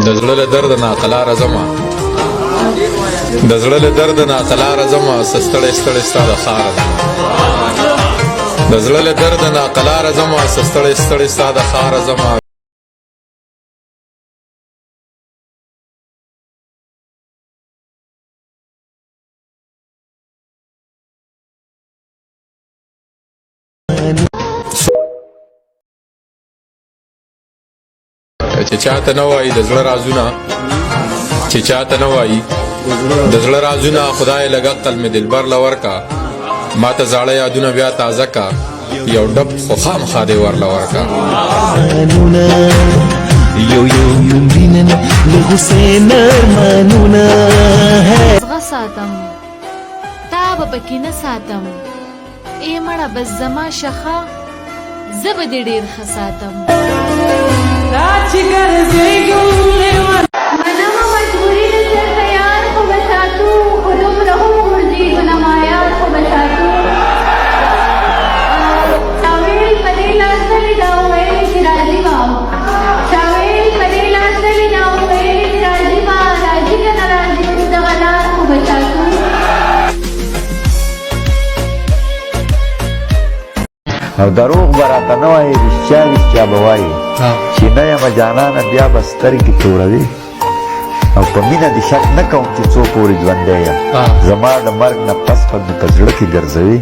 د زړه له درد نه قلاره زما د زړه له درد نه قلاره زما ستړی ستړی ستا د ښاره زما د زړه له درد نه قلاره زما ستړی ستړی ستا د ښاره زما چې چاته نه وایي د زړه رازونه چې چاته نه وایي د زړه رازونه خدای لږ عقل مې دلبر له ورکا ما ته زاړه یادونه بیا تازه کا یو ډب خو خامخا دې ورله ورکا یو مینن له غوسې نرمانونه زغه ساتم تا به پکې نه ساتم ای مړه بس زما شخه زه به دې ډېر ښه ساتم منمه مجبوری د سر یار خو به ساتو خو دومره هم غورځي نمایار خو به ساتو چاویل په دې لاس تلې دا وویل چې راځي به چاویل په دې لاس تلې دا وویل چې راځي به راځي که نه راځي خو دغه لار خو به ساتو او دروغ به راته نه وایي رښتیا رښتیا به وایي چې نه یم جانانه بیا به سترګې توروي او په مینه دې شک نه کوم چې څو پورې ژوندی یم زما د مرګ نه پس به مې په زړه کې ګرځوي